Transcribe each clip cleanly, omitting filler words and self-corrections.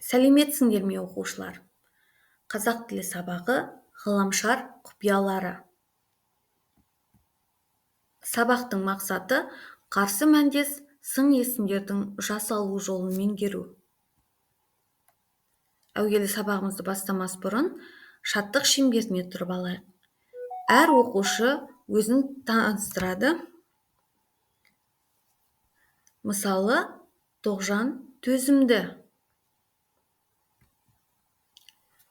Сәлеметсіңдер ме оқушылар? Қазақ тілі сабағы ғаламшар құпиялары. Сабақтың мақсаты қарсы мәндес сын есімдердің жасалу жолын меңгеру. Әуелі сабағымызды бастамас бұрын шаттық шеңберіне тұрып алайық. Әр оқушы өзін таныстырады. Мысалы, Тоғжан төзімді.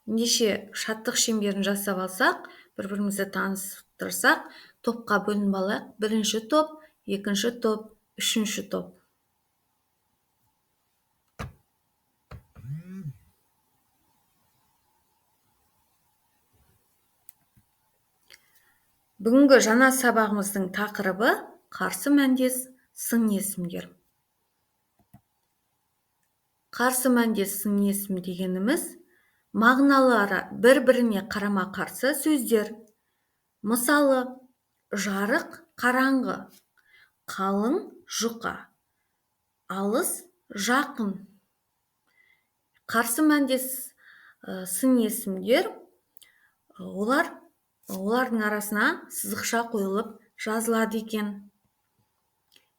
Ендеше шаттық шеңберін жасап алсақ, бір-бірімізді таныстырсақ, топқа бөлініп алайық. Бірінші топ, екінші топ, үшінші топ. Бүгінгі жаңа сабағымыздың тақырыбы қарсы мәндес сын есімдер. Қарсы мәндес сын есім дегеніміз мағыналары бір-біріне қарама-қарсы сөздер. Мысалы, жарық, қараңғы, қалың, жұқа, алыс, жақын. Қарсы мәндес сын есімдер, олардың арасына сызықша қойылып жазылады екен.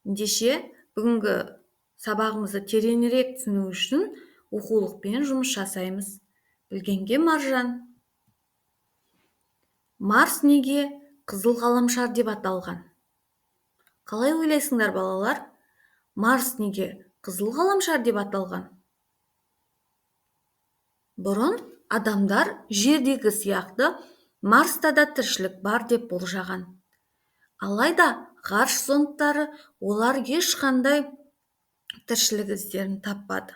Ендеше, бүгінгі сабағымызды тереңірек түсіну үшін оқулықпен жұмыс жасаймыз. Білгенге маржан. Марс неге қызыл ғаламшар деп аталған? Қалай ойлайсыңдар, балалар? Марс неге қызыл ғаламшар деп аталған? Бұрын адамдар жердегі сияқты Марста да тіршілік бар деп болжаған. Алайда ғарыш зондтары олар ешқандай тіршілік іздерін таппады.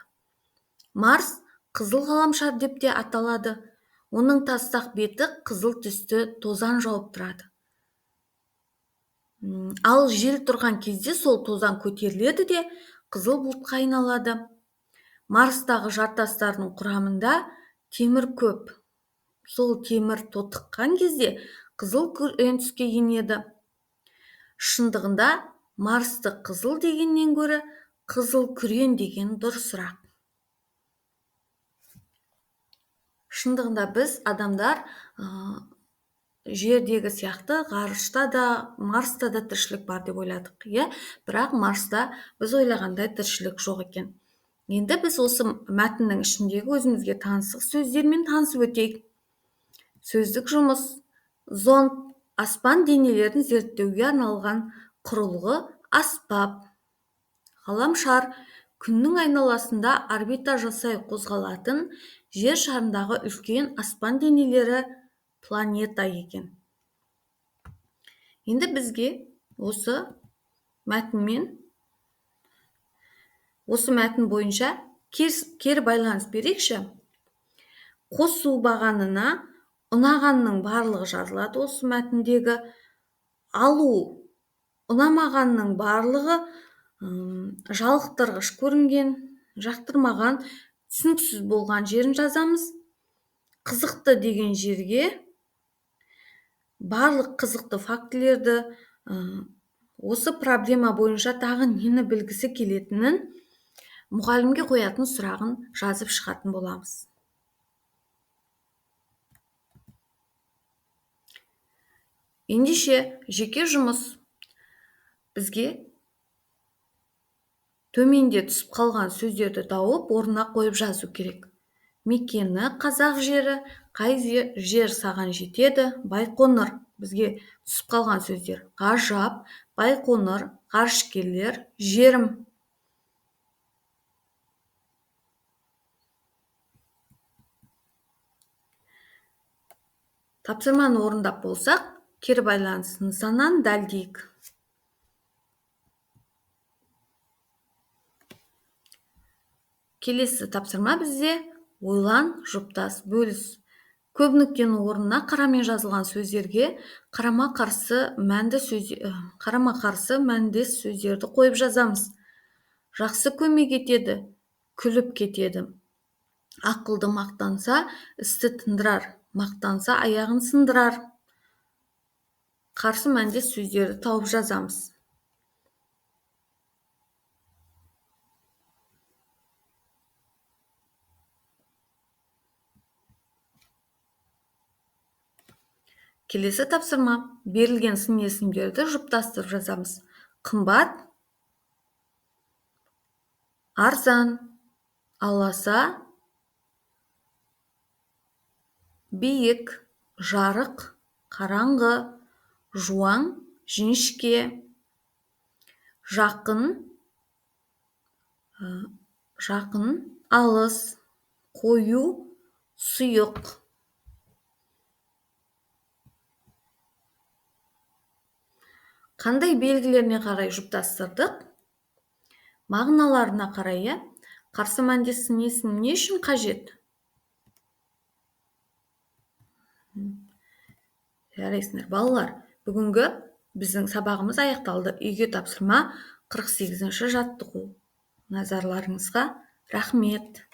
Марс қызыл ғаламшар деп те аталады. Оның тастақ беті қызыл түсті тозан жауып тұрады. Ал жел тұрған кезде сол тозан көтеріледі де қызыл бұлтқа айналады. Марстағы жартастардың құрамында темір көп. Сол темір тотыққан кезде қызыл күрең түске енеді. Шындығында Марсты қызыл дегеннен гөрі қызыл күрең деген дұрысырақ. Шындығында біз адамдар жердегі сияқты ғарышта да, Марста да тіршілік бар деп ойладық. Бірақ Марста біз ойлағандай тіршілік жоқ екен. Енді біз осы мәтіннің ішіндегі өзімізге танысық сөздермен танысып өтейік. Сөздік жұмыс: зонд, аспан денелерін зерттеуге арналған құрылғы, аспап. Ғаламшар, күннің айналасында орбита жасай қозғалатын жер шарындағы үлкен аспан денелері планета екен. Енді бізге осы мәтін бойынша кері байланыс берейікші. Қосу бағанына ұнағанның барлығы жазылады осы мәтіндегі. Алу, ұнамағанның барлығы жалықтырғыш көрінген, жақтырмаған, түсініксіз болған жерін жазамыз. Қызықты деген жерге барлық қызықты фактілерді, осы проблема бойынша тағы нені білгісі келетінін, мұғалімге қоятын сұрағын жазып шығатын боламыз. Ендеше жеке жұмыс: бізге төменде түсіп қалған сөздерді тауып, орнына қойып жазу керек. Мекені қазақ жері, қай жер саған жетеді? Байқоңыр. Бізге түсіп қалған сөздер: ғажап, Байқоңыр, ғарышкерлер, жерім. Тапсырманы орындап болсақ, кері байланыс нысанын дәлдейік. Келесі тапсырма бізде: ойлан, жұптас, бөліс. Көп нүктенің орнына қарамен жазылған сөздерге қарама-қарсы мәндес сөздерді қойып жазамыз. Жақсы көмек етеді, күліп кетеді. Ақылды мақтанса, істі тындырар, мақтанса, аяғын сындырар. Қарсы мәндес сөздерді тауып жазамыз. Келесі тапсырма. Берілген сын есімдерді жұптастырып жазамыз. Қымбат, арзан, аласа, биік, жарық, қараңғы, жуан, жіңішке, жақын, алыс, қою, сұйық. Қандай белгілеріне қарай жұптастырдық? Мағыналарына қарай, қарсы мәндес сын есім не үшін қажет? Жарайсыңдар, балалар. Бүгінгі біздің сабағымыз аяқталды. Үйге тапсырма 48-ші жаттығу. Назарларыңызға рахмет.